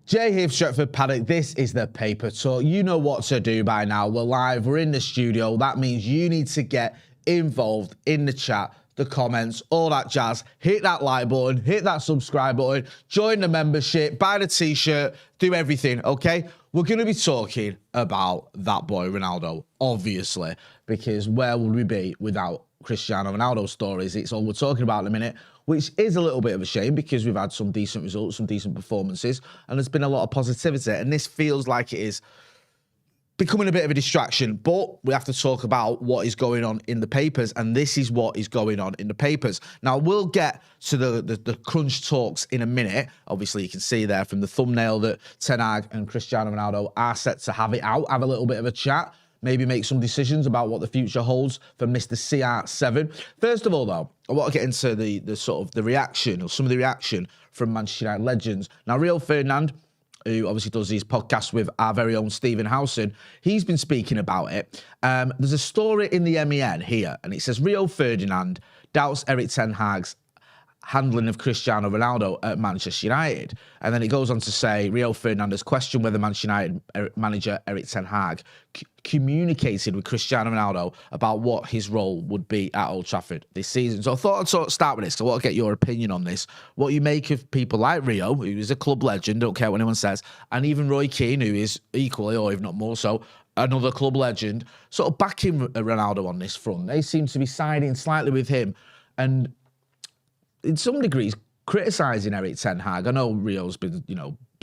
Jay here, Stretford, Paddock. This is the paper talk. You know what to do by now. We're live. We're in the studio. That means you need to get involved in the chat, the comments, all that jazz. Hit that like button. Hit that subscribe button. Join the membership. Buy the t-shirt. Do everything, okay? We're going to be talking about that boy Ronaldo, obviously, because where would we be without Cristiano Ronaldo stories? It's all we're talking about in a minute, which is a little bit of a shame because we've had some decent results, some decent performances, and there's been a lot of positivity. And this feels like it is becoming a bit of a distraction, but we have to talk about what is going on in the papers, and this is what is going on in the papers. Now, we'll get to the crunch talks in a minute. Obviously, you can see there from the thumbnail that Ten Hag and Cristiano Ronaldo are set to have it out, have a little bit of a chat, maybe make some decisions about what the future holds for Mr. CR7. First of all, though, I want to get into the sort of the reaction, or some of the reaction from Manchester United legends. Now, Rio Ferdinand, who obviously does these podcasts with our very own Stephen Howson, he's been speaking about it. There's a story in the MEN here, and it says Rio Ferdinand doubts Erik Ten Hag's handling of Cristiano Ronaldo at Manchester United. And then it goes on to say, Rio Ferdinand has questioned whether Manchester United manager Erik Ten Hag communicated with Cristiano Ronaldo about what his role would be at Old Trafford this season. So I thought I'd sort of start with this. So I want to get your opinion on this. What you make of people like Rio, who is a club legend, don't care what anyone says, and even Roy Keane, who is equally, or if not more so, another club legend, sort of backing Ronaldo on this front. They seem to be siding slightly with him, and in some degrees, criticising Erik Ten Hag. I know Rio's been,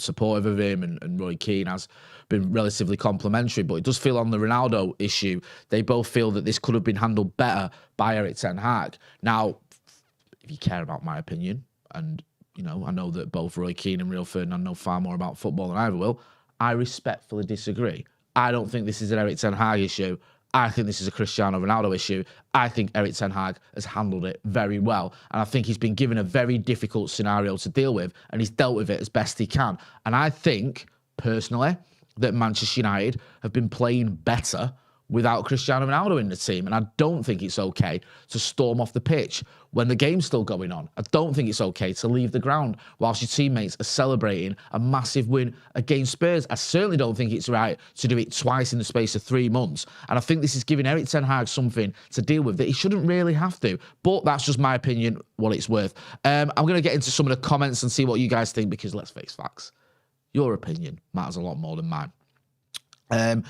supportive of him, and Roy Keane has been relatively complimentary, but it does feel on the Ronaldo issue, they both feel that this could have been handled better by Erik Ten Hag. Now, if you care about my opinion, and, I know that both Roy Keane and Rio Ferdinand know far more about football than I ever will, I respectfully disagree. I don't think this is an Erik Ten Hag issue. I think this is a Cristiano Ronaldo issue. I think Erik Ten Hag has handled it very well. And I think he's been given a very difficult scenario to deal with, and he's dealt with it as best he can. And I think, personally, that Manchester United have been playing better without Cristiano Ronaldo in the team. And I don't think it's okay to storm off the pitch when the game's still going on. I don't think it's okay to leave the ground whilst your teammates are celebrating a massive win against Spurs. I certainly don't think it's right to do it twice in the space of 3 months. And I think this is giving Erik Ten Hag something to deal with that he shouldn't really have to. But that's just my opinion, what it's worth. I'm going to get into some of the comments and see what you guys think, because let's face facts. Your opinion matters a lot more than mine.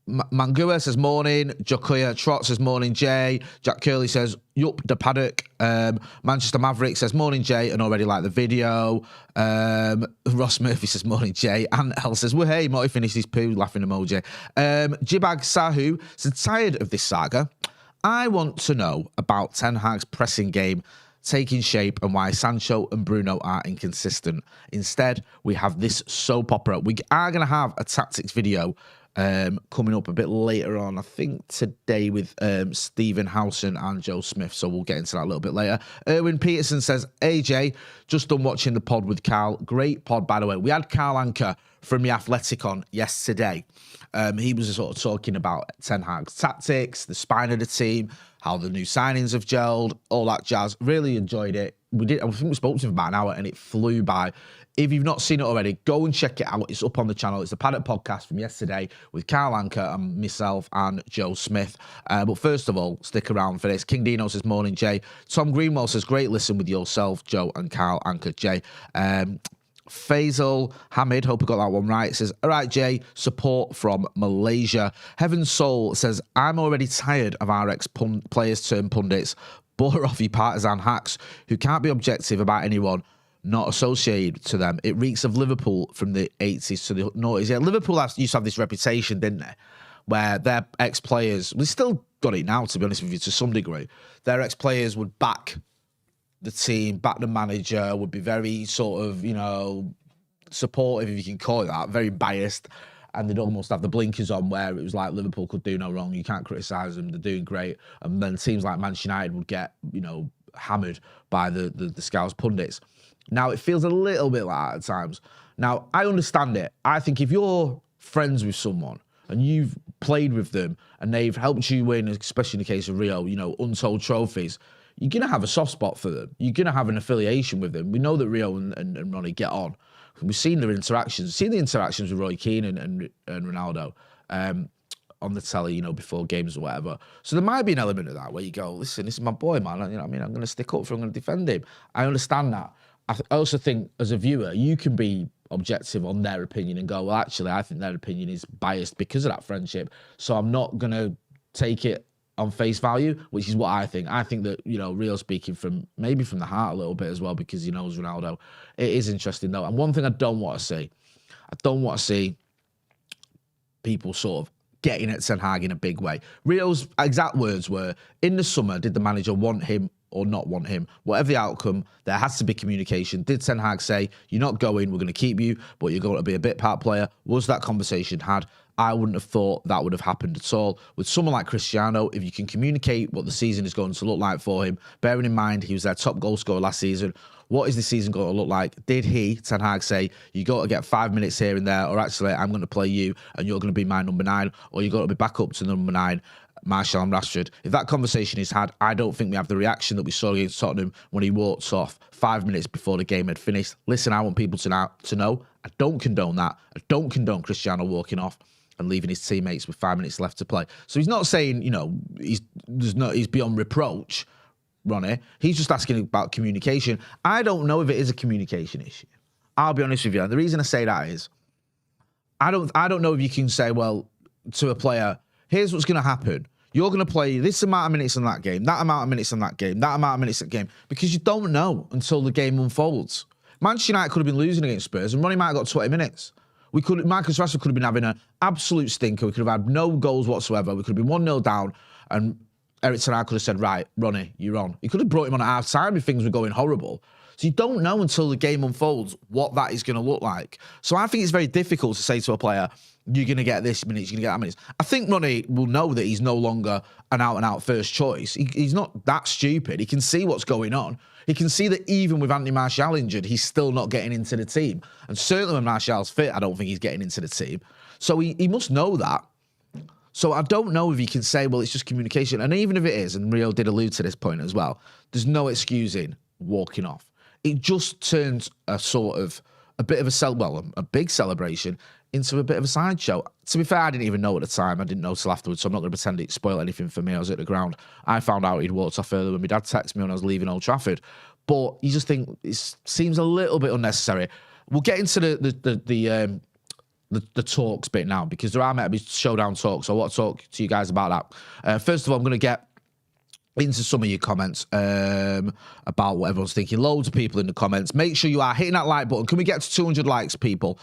Mangua says morning. Jokoya Trot says morning, Jay. Jack Curley says yup, the Paddock. Manchester Maverick says morning, Jay, and already like the video. Ross Murphy says morning, Jay. And L says, well, hey, Motty finished his poo, laughing emoji. Jibag Sahu says, tired of this saga. I want to know about Ten Hag's pressing game taking shape and why Sancho and Bruno are inconsistent. Instead, we have this soap opera. We are going to have a tactics video coming up a bit later on, I think today, with Stephen Howson and Joe Smith, so we'll get into that a little bit later. Erwin Peterson says, AJ, just done watching the pod with Carl. Great pod, by the way. We had Carl Anker from The Athletic on yesterday. He was sort of talking about Ten Hag's tactics, the spine of the team, how the new signings have gelled, all that jazz. Really enjoyed it. I think we spoke to him about an hour and it flew by. If you've not seen it already, go and check it out. It's up on the channel. It's the Paddock podcast from yesterday with Carl Anker and myself and Joe Smith. But first of all, stick around for this. King Dino says, morning, Jay. Tom Greenwell says, great listen with yourself, Joe and Carl Anker, Jay. Faisal Hamid, hope I got that one right, says, all right, Jay, support from Malaysia. Heaven Soul says, I'm already tired of our ex-players turned pundits. Bore off your partisan hacks who can't be objective about anyone not associated to them. It reeks of Liverpool from the 80s to the 90s. Yeah, Liverpool used to have this reputation, didn't they? Where their ex-players, we still got it now, to be honest with you, to some degree. Their ex-players would back the team, back the manager, would be very sort of, supportive, if you can call it that, very biased. And they'd almost have the blinkers on where it was like Liverpool could do no wrong. You can't criticise them. They're doing great. And then teams like Manchester United would get, hammered by the Scouse pundits. Now, it feels a little bit like that at times. Now, I understand it. I think if you're friends with someone and you've played with them and they've helped you win, especially in the case of Rio, untold trophies, you're going to have a soft spot for them. You're going to have an affiliation with them. We know that Rio and Ronnie get on. We've seen their interactions. We've seen the interactions with Roy Keane and Ronaldo on the telly, you know, before games or whatever. So there might be an element of that where you go, listen, this is my boy, man. You know what I mean? I'm going to stick up for him. I'm going to defend him. I understand that. I also think, as a viewer, you can be objective on their opinion and go, well, actually, I think their opinion is biased because of that friendship. So I'm not going to take it on face value, which is what I think. I think that, you know, Rio speaking from maybe from the heart a little bit as well because he knows Ronaldo. It is interesting, though. And one thing I don't want to see people sort of getting at Ten Hag in a big way. Rio's exact words were, in the summer, did the manager want him or not want him? Whatever the outcome, there has to be communication. Did Ten Hag say, you're not going, we're going to keep you, but you're going to be a bit part player? Was that conversation had? I wouldn't have thought that would have happened at all. With someone like Cristiano, if you can communicate what the season is going to look like for him, bearing in mind he was their top goal scorer last season, what is the season going to look like? Did he, Ten Hag, say, you got to get 5 minutes here and there, or actually, I'm going to play you and you're going to be my number 9, or you got to be back up to number 9, Martial and Rashford? If that conversation is had, I don't think we have the reaction that we saw against Tottenham when he walked off 5 minutes before the game had finished. Listen, I want people to know, I don't condone that. I don't condone Cristiano walking off and leaving his teammates with 5 minutes left to play. So he's not saying, you know, he's beyond reproach, Ronnie. He's just asking about communication. I don't know if it is a communication issue. I'll be honest with you. And the reason I say that is, I don't know if you can say, well, to a player, here's what's going to happen. You're going to play this amount of minutes in that game, that amount of minutes in that game, that amount of minutes in that game, because you don't know until the game unfolds. Manchester United could have been losing against Spurs, and Ronnie might have got 20 minutes. Marcus Rashford could have been having an absolute stinker. We could have had no goals whatsoever. We could have been 1-0 down, and Eric Ten Hag could have said, right, Ronnie, you're on. He could have brought him on at half-time if things were going horrible. So you don't know until the game unfolds what that is going to look like. So I think it's very difficult to say to a player, you're going to get this minutes, you're going to get that minutes. I think Ronnie will know that he's no longer an out-and-out first choice. He's not that stupid. He can see what's going on. He can see that even with Anthony Martial injured, he's still not getting into the team. And certainly when Martial's fit, I don't think he's getting into the team. So he must know that. So I don't know if you can say, well, it's just communication. And even if it is, and Rio did allude to this point as well, there's no excusing walking off. It just turns a bit of a big celebration into a bit of a sideshow. To be fair, I didn't even know at the time. I didn't know till afterwards, so I'm not going to pretend it spoiled anything for me. I was at the ground. I found out he'd walked off earlier when my dad texted me when I was leaving Old Trafford. But you just think it seems a little bit unnecessary. We'll get into the talks bit now, because there are meant to be showdown talks. So I want to talk to you guys about that. First of all, I'm going to get into some of your comments about what everyone's thinking. Loads of people in the comments. Make sure you are hitting that like button. Can we get to 200 likes, people?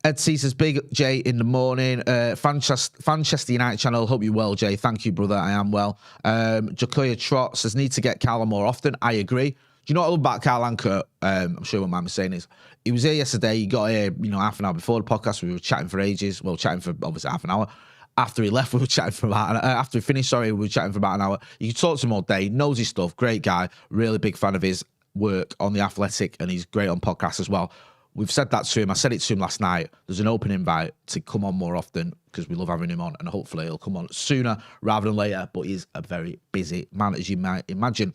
Ed C says, Big J in the morning. Fanchester United channel. Hope you're well, Jay. Thank you, brother. I am well. Jacoya Trot says, need to get Carl more often. I agree. Do you know what I love about Carl Anker? I'm sure what my saying is, he was here yesterday. He got here, half an hour before the podcast. We were chatting for ages. Well, chatting for obviously half an hour. After he left, we were chatting for about after he finished, we were chatting for about an hour. You can talk to him all day. Knows his stuff. Great guy. Really big fan of his work on The Athletic, and he's great on podcasts as well. We've said that to him. I said it to him last night. There's an open invite to come on more often because we love having him on, and hopefully he'll come on sooner rather than later, but he's a very busy man, as you might imagine.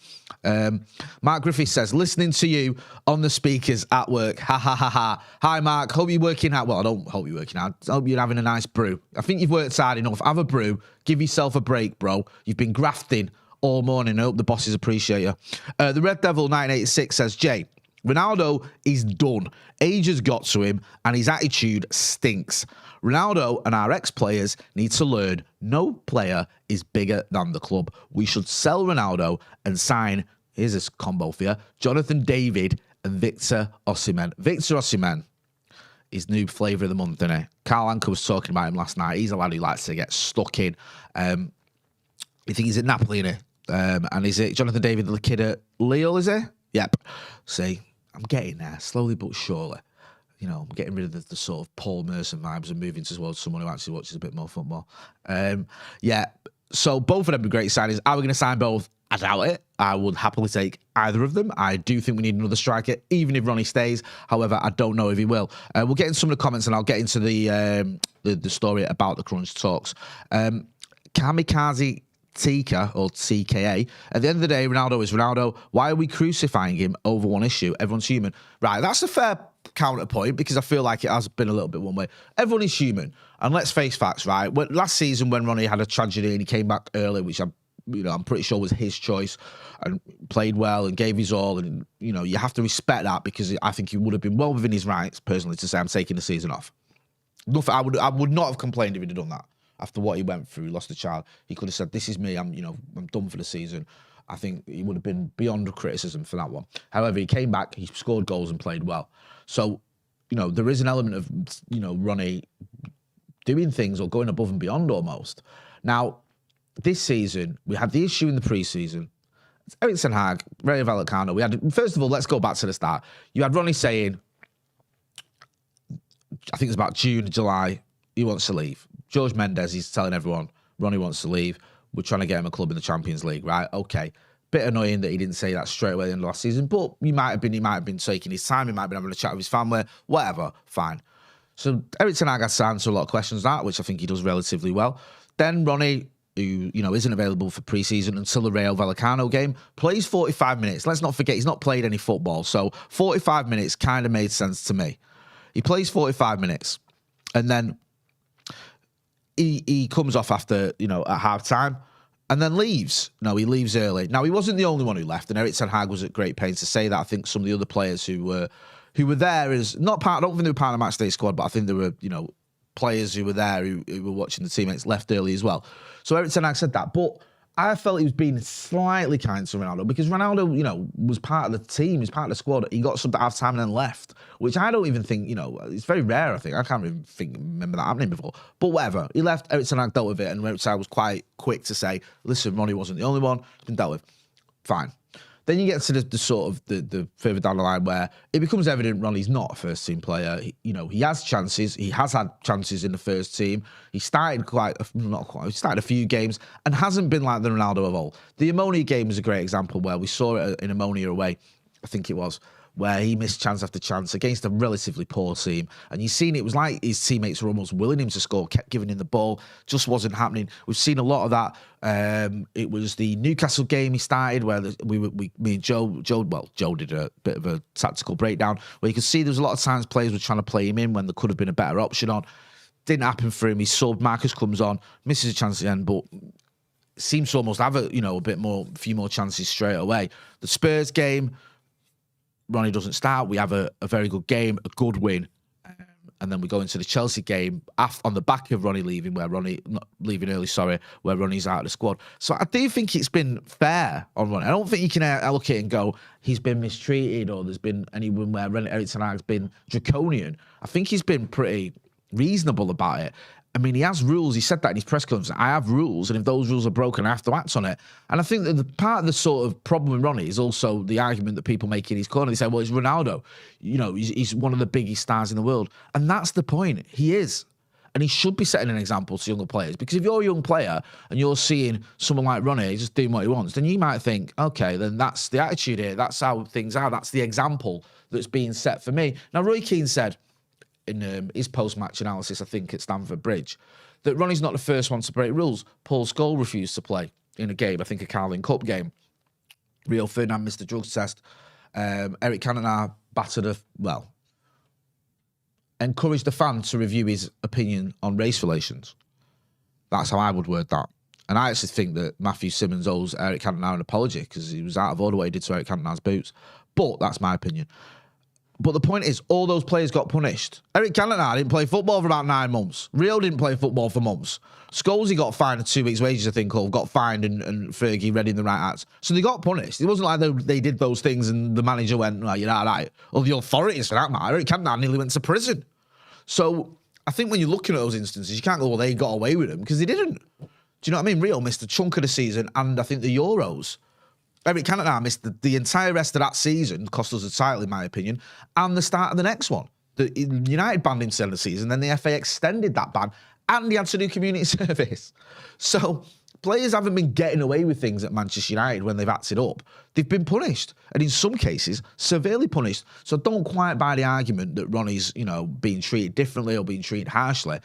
Mark Griffith says, listening to you on the speakers at work. Ha, ha, ha, ha. Hi, Mark. Hope you're working hard. Well, I don't hope you're working hard. I hope you're having a nice brew. I think you've worked hard enough. Have a brew. Give yourself a break, bro. You've been grafting all morning. I hope the bosses appreciate you. The Red Devil 986 says, Jay, Ronaldo is done. Age has got to him, and his attitude stinks. Ronaldo and our ex-players need to learn no player is bigger than the club. We should sell Ronaldo and sign, here's this combo for you, Jonathan David and Victor Osimhen. Victor Osimhen is new flavour of the month, isn't he? Carl Anker was talking about him last night. He's a lad who likes to get stuck in. I think he's at Napoli, isn't he? And is it Jonathan David, the kid at Lille, is he? Yep. See, I'm getting there, slowly but surely. I'm getting rid of the sort of Paul Merson vibes and moving towards someone who actually watches a bit more football. Yeah, so both of them are great signings. Are we going to sign both? I doubt it. I would happily take either of them. I do think we need another striker, even if Ronnie stays. However, I don't know if he will. We'll get into some of the comments, and I'll get into the story about the Crunch talks. Kamikaze Tika or TKA. At the end of the day, Ronaldo is Ronaldo. Why are we crucifying him over one issue? Everyone's human. Right, that's a fair counterpoint because I feel like it has been a little bit one way. Everyone is human. And let's face facts, right? Last season when Ronnie had a tragedy and he came back early, which I'm pretty sure was his choice, and played well and gave his all. And, you have to respect that because I think he would have been well within his rights, personally, to say I'm taking the season off. Nothing, I would not have complained if he'd have done that. After what he went through, he lost a child. He could have said, this is me, I'm done for the season. I think he would have been beyond criticism for that one. However, he came back, he scored goals and played well. So, there is an element of, Ronnie doing things or going above and beyond almost. Now, this season, we had the issue in the pre-season. Erik ten Hag, Rayo Vallecano. First of all, let's go back to the start. You had Ronnie saying, I think it's about June, July, he wants to leave. George Mendes, he's telling everyone, Ronnie wants to leave. We're trying to get him a club in the Champions League, right? Okay. Bit annoying that he didn't say that straight away at the end of last season, but he might have been taking his time. He might have been having a chat with his family, whatever, fine. So Erik ten Hag has to answer a lot of questions that, which I think he does relatively well. Then Ronnie, who, isn't available for pre-season until the Rayo Vallecano game, plays 45 minutes. Let's not forget, he's not played any football. So 45 minutes kind of made sense to me. He plays 45 minutes and then he comes off after, at half-time and then leaves. No, he leaves early. Now, he wasn't the only one who left, and Erik ten Hag was at great pains to say that. I think some of the other players who were there is not part, I don't think they were part of the matchday squad, but I think there were, players who were there who were watching the teammates left early as well. So Erik ten Hag said that, but I felt he was being slightly kind to Ronaldo because Ronaldo, was part of the team, he's part of the squad. He got subbed at half-time and then left, which I don't even think, it's very rare, I think. I can't even remember that happening before. But whatever. He left, Erik ten Hag dealt with it, and Erik ten Hag was quite quick to say, listen, Ronnie wasn't the only one, it's been dealt with. Fine. Then you get to the sort of the further down the line where it becomes evident Ronnie's not a first-team player. He has chances. He has had chances in the first team. He started he started a few games and hasn't been like the Ronaldo of old. The Ammonia game is a great example where we saw it in Ammonia away, I think it was, where he missed chance after chance against a relatively poor team. And you've seen it was like his teammates were almost willing him to score, kept giving him the ball, just wasn't happening. We've seen a lot of that. It was the Newcastle game he started where me and Joe did a bit of a tactical breakdown where you could see there was a lot of times players were trying to play him in when there could have been a better option on. Didn't happen for him. He subbed, Marcus comes on, misses a chance at the end, but seems to almost have a few more chances straight away. The Spurs game, Ronnie doesn't start. We have a very good game, a good win. And then we go into the Chelsea game on the back of Ronnie leaving, where Ronnie's out of the squad. So I do think it's been fair on Ronnie. I don't think you can look at it and go, he's been mistreated or there's been anyone where Erik ten Hag's been draconian. I think he's been pretty reasonable about it. I mean, he has rules. He said that in his press conference. I have rules, and if those rules are broken, I have to act on it. And I think that the part of the sort of problem with Ronnie is also the argument that people make in his corner. They say, well, it's Ronaldo. He's one of the biggest stars in the world. And that's the point. He is. And he should be setting an example to younger players. Because if you're a young player and you're seeing someone like Ronnie just doing what he wants, then you might think, okay, then that's the attitude here. That's how things are. That's the example that's being set for me. Now, Roy Keane said, in his post-match analysis, I think, at Stamford Bridge, that Ronnie's not the first one to break rules. Paul Scholes refused to play in a game, I think a Carling Cup game. Rio Ferdinand missed the drugs test. Eric Cantona encouraged the fan to review his opinion on race relations. That's how I would word that. And I actually think that Matthew Simmons owes Eric Cantona an apology because he was out of order what he did to Eric Cantona's boots. But that's my opinion. But the point is, all those players got punished. Eric Cantona didn't play football for about 9 months. Rio didn't play football for months. Scholes, he got fined 2 weeks' wages, I think, or got fined, and Fergie read in the right acts. So they got punished. It wasn't like they did those things and the manager went, well, you're not right. Or the authorities, for that matter. Eric Cantona nearly went to prison. So I think when you're looking at those instances, you can't go, well, they got away with them, because they didn't. Do you know what I mean? Rio missed a chunk of the season, and I think the Euros. Eric Cantona missed the entire rest of that season, cost us a title, in my opinion, and the start of the next one. The United banned him to end the season, then the FA extended that ban, and he had to do community service. So players haven't been getting away with things at Manchester United when they've acted up. They've been punished, and in some cases, severely punished. So don't quite buy the argument that Ronnie's, being treated differently or being treated harshly.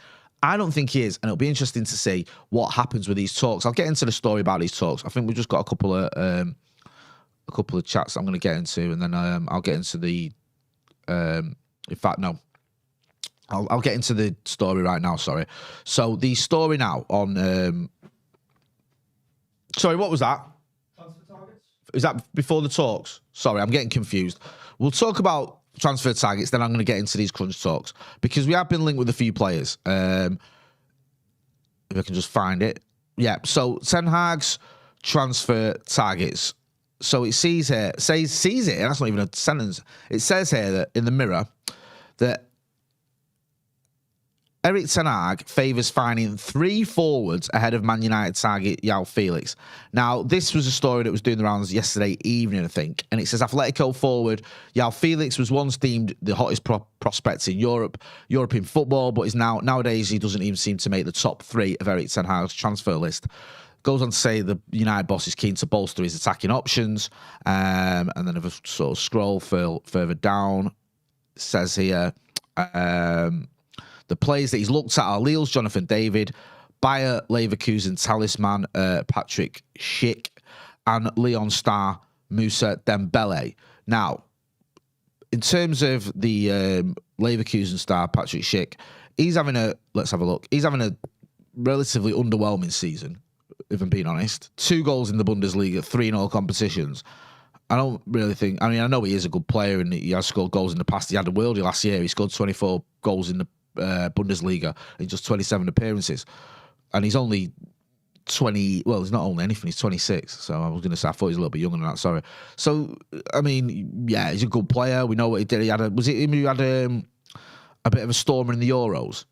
I don't think he is, and it'll be interesting to see what happens with these talks. I'll get into the story about these talks. I think we've just got a couple of chats I'm going to get into, and then I'll get into the. In fact, no. I'll get into the story right now. Sorry. So the story now on. Sorry, what was that? Transfer targets. Is that before the talks? Sorry, I'm getting confused. We'll talk about transfer targets, then I'm going to get into these crunch talks because we have been linked with a few players. If I can just find it. Yeah, so Ten Hag's transfer targets. So it sees here, sees it, and that's not even a sentence. It says here that in the Mirror that Erik Ten Hag favours finding 3 forwards ahead of Man United target João Felix. Now, this was a story that was doing the rounds yesterday evening, I think, and it says Atletico forward João Felix was once deemed the hottest prospect in European football, but is nowadays he doesn't even seem to make the top 3 of Erik Ten Hag's transfer list. Goes on to say the United boss is keen to bolster his attacking options, and then if I sort of scroll further down, it says here. The players that he's looked at are Lille's Jonathan David, Bayer Leverkusen talisman Patrick Schick, and Lyon star Moussa Dembele. Now, in terms of the Leverkusen star Patrick Schick, he's having a relatively underwhelming season, if I'm being honest. 2 goals in the Bundesliga, 3 in all competitions. I don't really think... I mean, I know he is a good player and he has scored goals in the past. He had a worldie last year. He scored 24 goals in the Bundesliga in just 27 appearances. And he's only 20... Well, he's not only anything. He's 26. So I was going to say, I thought he was a little bit younger than that. Sorry. So, I mean, yeah, he's a good player. We know what he did. He had was it him who had a bit of a stormer in the Euros?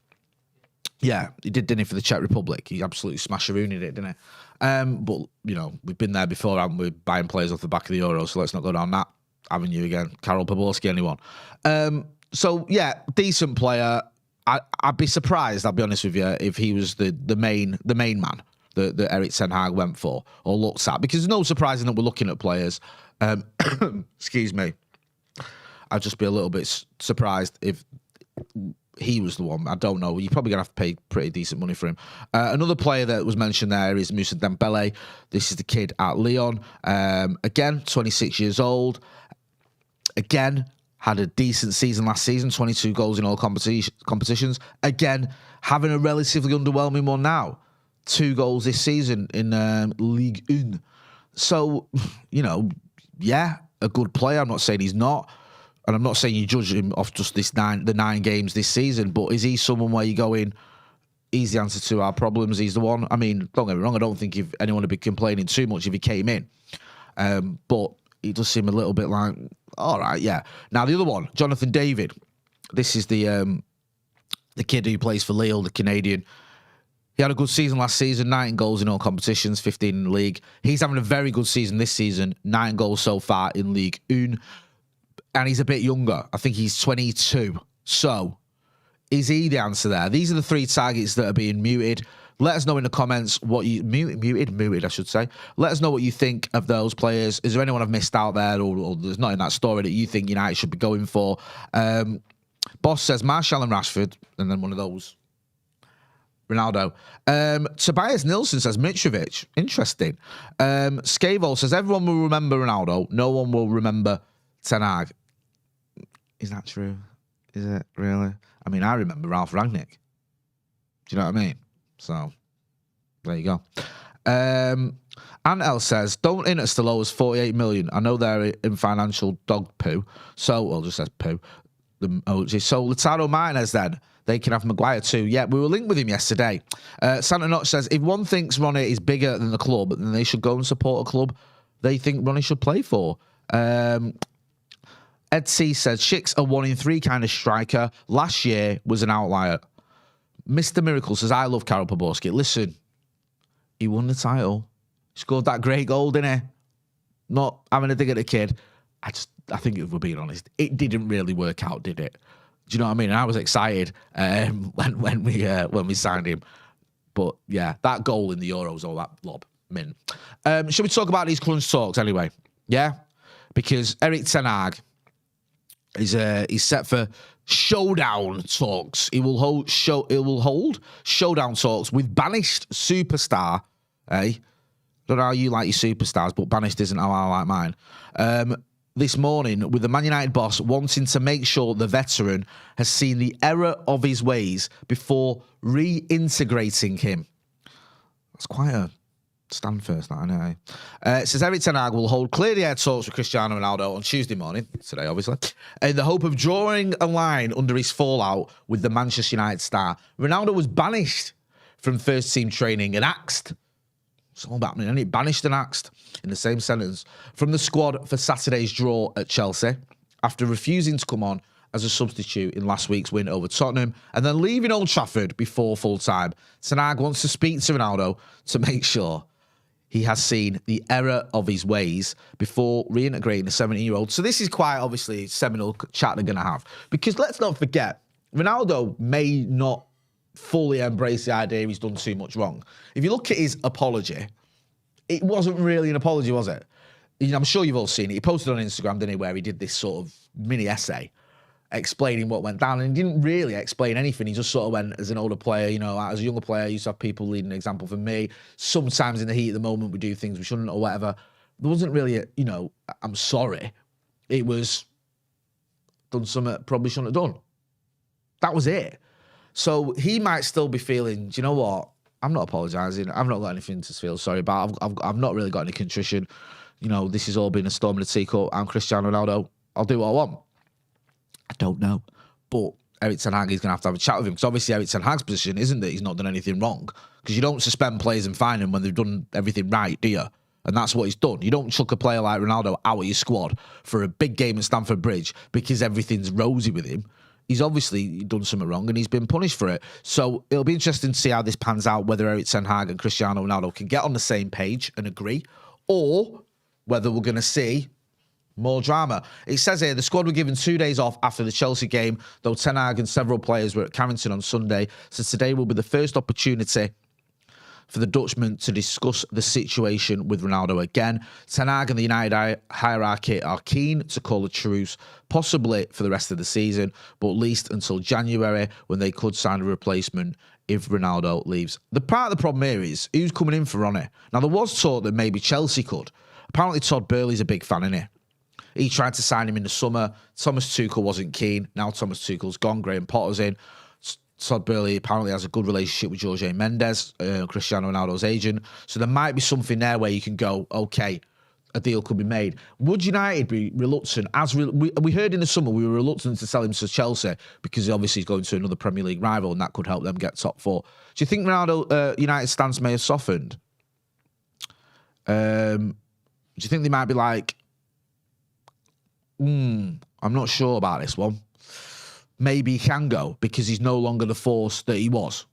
Yeah, he did, didn't he, for the Czech Republic? He absolutely smasherooned it, didn't he? But, you know, we've been there before, haven't we? Buying players off the back of the Euros, so let's not go down that avenue again. Karol Poborski, anyone? So, yeah, decent player. I'd be surprised, I'll be honest with you, if he was the main man that Erik Ten Hag went for or looks at. Because there's no surprising that we're looking at players. Excuse me. I'd just be a little bit surprised if... he was the one. I don't know. You're probably going to have to pay pretty decent money for him. Another player that was mentioned there is Moussa Dembele. This is the kid at Lyon. Again, 26 years old. Again, had a decent season last season. 22 goals in all competitions. Again, having a relatively underwhelming one now. 2 goals this season in Ligue 1. So, you know, yeah, a good player. I'm not saying he's not. And I'm not saying you judge him off just the 9 games this season, but is he someone where you go in, he's the answer to our problems, he's the one? I mean, don't get me wrong, I don't think if anyone would be complaining too much if he came in. But he does seem a little bit like, all right, yeah. Now, the other one, Jonathan David. This is the kid who plays for Lille, the Canadian. He had a good season last season, 9 goals in all competitions, 15 in the league. He's having a very good season this season, 9 goals so far in Ligue 1. And he's a bit younger. I think he's 22. So, is he the answer there? These are the 3 targets that are being muted. Let us know in the comments what you... Muted, I should say. Let us know what you think of those players. Is there anyone I've missed out there or there's not in that story that you think United should be going for? Boss says Martial and Rashford, and then one of those. Ronaldo. Tobias Nilsson says Mitrovic. Interesting. Scavo says everyone will remember Ronaldo. No one will remember Ten Hag. Is that true? Is it really? I mean, I remember Ralph Rangnick. Do you know what I mean? So, there you go. Antel says, don't in as low as 48 million. I know they're in financial dog poo. So, well, just says poo. So, Lautaro Martinez then. They can have Maguire too. Yeah, we were linked with him yesterday. Santa Notch says, if one thinks Ronnie is bigger than the club, then they should go and support a club they think Ronnie should play for. Ed C says, Schick's a 1 in 3 kind of striker. Last year was an outlier. Mr. Miracle says, I love Karol Poborski. Listen, he won the title. He scored that great goal, didn't he? Not having a dig at the kid. I think if we're being honest, it didn't really work out, did it? Do you know what I mean? And I was excited when we signed him. But yeah, that goal in the Euros, all that lob, min. Should we talk about these crunch talks anyway? Yeah? Because Erik Ten Hag is he's set for Showdown talks. It will hold showdown talks with banished superstar. Don't know how you like your superstars, but banished isn't how I like mine. This morning, with the Man United boss wanting to make sure the veteran has seen the error of his ways before reintegrating him. That's quite a stand first, that, I know. It says Erik ten Hag will hold clear-the-air talks with Cristiano Ronaldo on Tuesday morning, today obviously, in the hope of drawing a line under his fallout with the Manchester United star. Ronaldo was banished from first-team training and axed. It's all happening, isn't it? Banished and axed in the same sentence from the squad for Saturday's draw at Chelsea after refusing to come on as a substitute in last week's win over Tottenham and then leaving Old Trafford before full-time. Ten Hag wants to speak to Ronaldo to make sure he has seen the error of his ways before reintegrating the 17-year-old. So this is quite obviously a seminal chat they're going to have. Because let's not forget, Ronaldo may not fully embrace the idea he's done too much wrong. If you look at his apology, it wasn't really an apology, was it? You know, I'm sure you've all seen it. He posted on Instagram, didn't he, where he did this sort of mini essay explaining what went down, and he didn't really explain anything. He just sort of went, as an older player, you know, as a younger player, I used to have people leading an example for me. Sometimes in the heat of the moment, we do things we shouldn't or whatever. There wasn't really a, you know, I'm sorry. It was done something probably shouldn't have done. That was it. So he might still be feeling, do you know what? I'm not apologising. I've not got anything to feel sorry about. I've not really got any contrition. You know, this has all been a storm in the teacup. I'm Cristiano Ronaldo. I'll do what I want. I don't know. But Erik ten Hag is going to have a chat with him. Because obviously Erik ten Hag's position isn't that he's not done anything wrong. Because you don't suspend players and fine them when they've done everything right, do you? And that's what he's done. You don't chuck a player like Ronaldo out of your squad for a big game at Stamford Bridge because everything's rosy with him. He's obviously done something wrong and he's been punished for it. So it'll be interesting to see how this pans out, whether Erik ten Hag and Cristiano Ronaldo can get on the same page and agree, or whether we're going to see more drama. It says here, the squad were given 2 days off after the Chelsea game, though Ten Hag and several players were at Carrington on Sunday. So today will be the first opportunity for the Dutchman to discuss the situation with Ronaldo again. Ten Hag and the United hierarchy are keen to call a truce, possibly for the rest of the season, but at least until January, when they could sign a replacement if Ronaldo leaves. The part of the problem here is who's coming in for Ronnie. Now, there was talk that maybe Chelsea could. Apparently, Todd Boehly's a big fan, isn't he? He tried to sign him in the summer. Thomas Tuchel wasn't keen. Now Thomas Tuchel's gone. Graham Potter's in. Todd Boehly apparently has a good relationship with Jorge Mendes, Cristiano Ronaldo's agent. So there might be something there where you can go, okay, a deal could be made. Would United be reluctant? We heard in the summer we were reluctant to sell him to Chelsea because obviously he's going to another Premier League rival and that could help them get top four. Do you think Ronaldo, United's stance may have softened? Do you think they might be like, I'm not sure about this one. Maybe he can go because he's no longer the force that he was.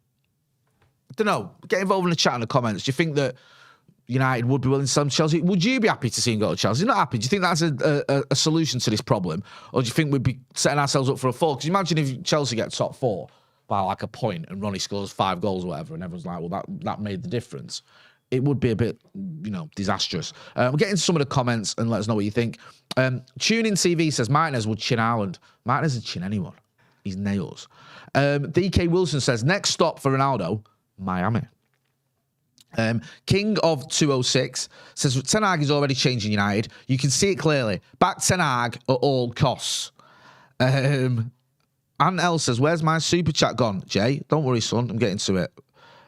I don't know. Get involved in the chat in the comments. Do you think that United would be willing to sell him to Chelsea? Would you be happy to see him go to Chelsea? If you're not happy. Do you think that's a solution to this problem? Or do you think we'd be setting ourselves up for a fall? Because imagine if Chelsea get top four by like a point and Ronnie scores 5 goals or whatever and everyone's like, well, that made the difference. It would be a bit, you know, disastrous. We'll get into some of the comments and let us know what you think. Tune In TV says Martinez would chin Haaland. Martinez would chin anyone. He's nails. DK Wilson says, next stop for Ronaldo, Miami. King of 206 says, Ten Hag is already changing United. You can see it clearly. Back Ten Hag at all costs. Ann L says, where's my super chat gone, Jay? Don't worry, son. I'm getting to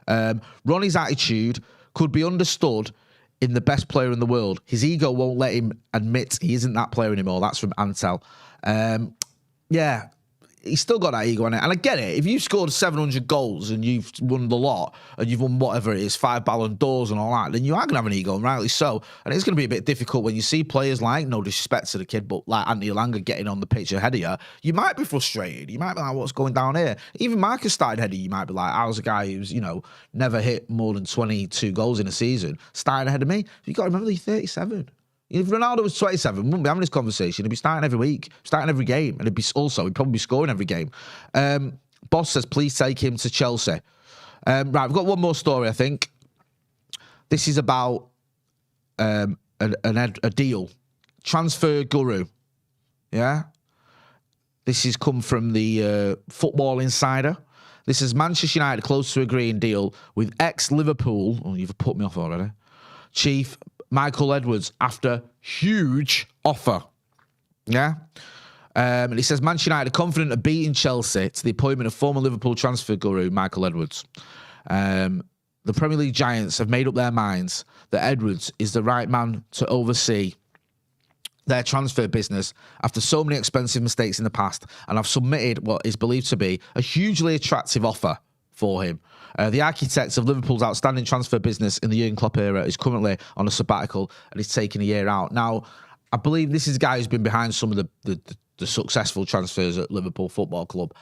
it. Ronnie's attitude could be understood in the best player in the world. His ego won't let him admit he isn't that player anymore. That's from Antel. Yeah, he's still got that ego in it. And I get it. If you've scored 700 goals and you've won the lot and you've won whatever it is, 5 Ballon d'Ors and all that, then you are going to have an ego, and rightly so. And it's going to be a bit difficult when you see players like, no disrespect to the kid, but like Andy Elanga getting on the pitch ahead of you. You might be frustrated. You might be like, what's going down here? Even Marcus started ahead of you. You might be like, I was a guy who's, you know, never hit more than 22 goals in a season. Started ahead of me. You got to remember, he's 37. If Ronaldo was 27, we wouldn't be having this conversation. He'd be starting every week, starting every game, and he'd probably be scoring every game. Boss says, please take him to Chelsea. Right, we've got one more story, I think. This is about a deal. Transfer guru. Yeah? This has come from the Football Insider. This is Manchester United close to agreeing deal with ex-Liverpool, oh, you've put me off already, chief Michael Edwards after huge offer. Yeah? And he says Manchester United are confident of beating Chelsea to the appointment of former Liverpool transfer guru Michael Edwards. The Premier League giants have made up their minds that Edwards is the right man to oversee their transfer business after so many expensive mistakes in the past, and have submitted what is believed to be a hugely attractive offer for him. The architect of Liverpool's outstanding transfer business in the Jurgen Klopp era is currently on a sabbatical and is taking a year out. Now, I believe this is a guy who's been behind some of the successful transfers at Liverpool Football Club.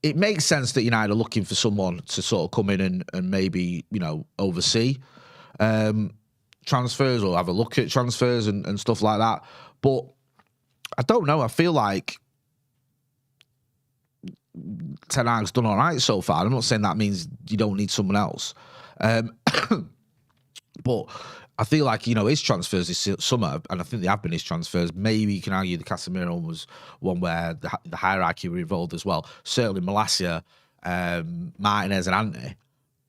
It makes sense that United are looking for someone to sort of come in and maybe, you know, oversee transfers or have a look at transfers and stuff like that. But I don't know. I feel like Ten Hag's done all right so far. I'm not saying that means you don't need someone else. But I feel like, you know, his transfers this summer, and I think they have been his transfers, maybe you can argue the Casemiro one was one where the hierarchy were involved as well. Certainly Malacia, Martinez and Ante,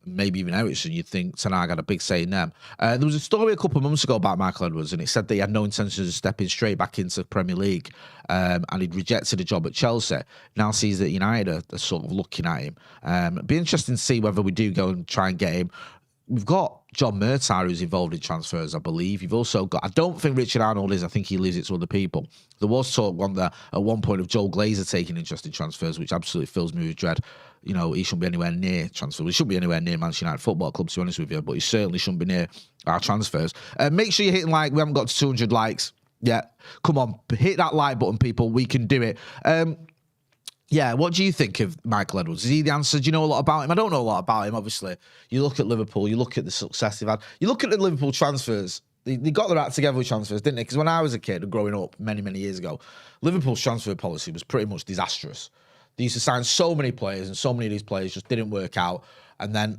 maybe even Ericsson, you'd think Ten Hag had a big say in them. There was a story a couple of months ago about Michael Edwards, and it said that he had no intention of stepping straight back into the Premier League, and he'd rejected a job at Chelsea. Now sees that United are sort of looking at him. It'd be interesting to see whether we do go and try and get him. We've got John Murtagh, who's involved in transfers, I believe. You've also got, I don't think Richard Arnold is. I think he leaves it to other people. There was talk at one point of Joel Glazer taking interest in transfers, which absolutely fills me with dread. You know, he shouldn't be anywhere near transfers. He shouldn't be anywhere near Manchester United Football Club, to be honest with you, but he certainly shouldn't be near our transfers. Make sure you're hitting like. We haven't got to 200 likes yet. Come on, hit that like button, people. We can do it. Yeah, what do you think of Michael Edwards? Is he the answer? Do you know a lot about him? I don't know a lot about him, obviously. You look at Liverpool, you look at the success they've had. You look at the Liverpool transfers. They got their act together with transfers, didn't they? Because when I was a kid growing up many, many years ago, Liverpool's transfer policy was pretty much disastrous. They used to sign so many players, and so many of these players just didn't work out. And then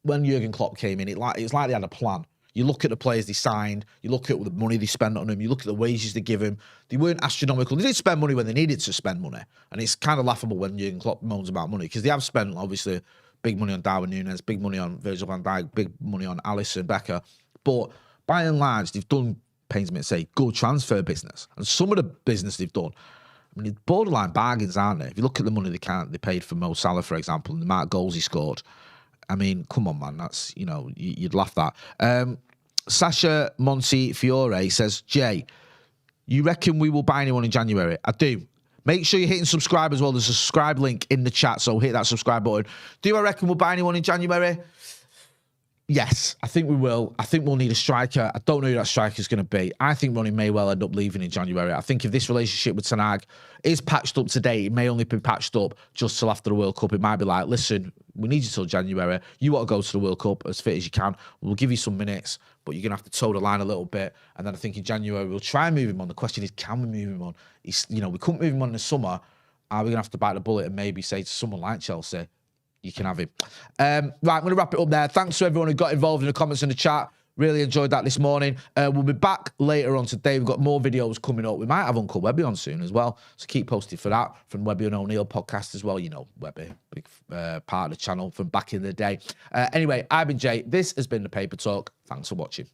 when Jurgen Klopp came in, it's like they had a plan. You look at the players they signed, you look at the money they spent on them, you look at the wages they give them. They weren't astronomical. They did spend money when they needed to spend money. And it's kind of laughable when Jurgen Klopp moans about money, because they have spent, obviously, big money on Darwin Núñez, big money on Virgil van Dijk, big money on Alisson Becker. But by and large, they've done, pains me to say, good transfer business. And some of the business they've done, I mean, borderline bargains, aren't they? If you look at the money they paid for Mo Salah, for example, and the amount of goals he scored, I mean, come on, man. That's, you know, you'd laugh that. Sasha Montefiore says, Jay, you reckon we will buy anyone in January? I do. Make sure you're hitting subscribe as well. There's a subscribe link in the chat, so hit that subscribe button. Do I reckon we'll buy anyone in January? Yes, I think we will. I think we'll need a striker. I don't know who that striker is going to be. I think Ronnie may well end up leaving in January. I think if this relationship with Ten Hag is patched up today, it may only be patched up just till after the World Cup. It might be like, listen, we need you till January. You want to go to the World Cup as fit as you can. We'll give you some minutes, but you're going to have to toe the line a little bit. And then I think in January, we'll try and move him on. The question is, can we move him on? You know, we couldn't move him on in the summer. Are we going to have to bite the bullet and maybe say to someone like Chelsea, you can have him. Right, I'm going to wrap it up there. Thanks to everyone who got involved in the comments in the chat. Really enjoyed that this morning. We'll be back later on today. We've got more videos coming up. We might have Uncle Webby on soon as well. So keep posted for that from Webby and O'Neill podcast as well. You know, Webby, big part of the channel from back in the day. Anyway, I've been Jay. This has been The Paper Talk. Thanks for watching.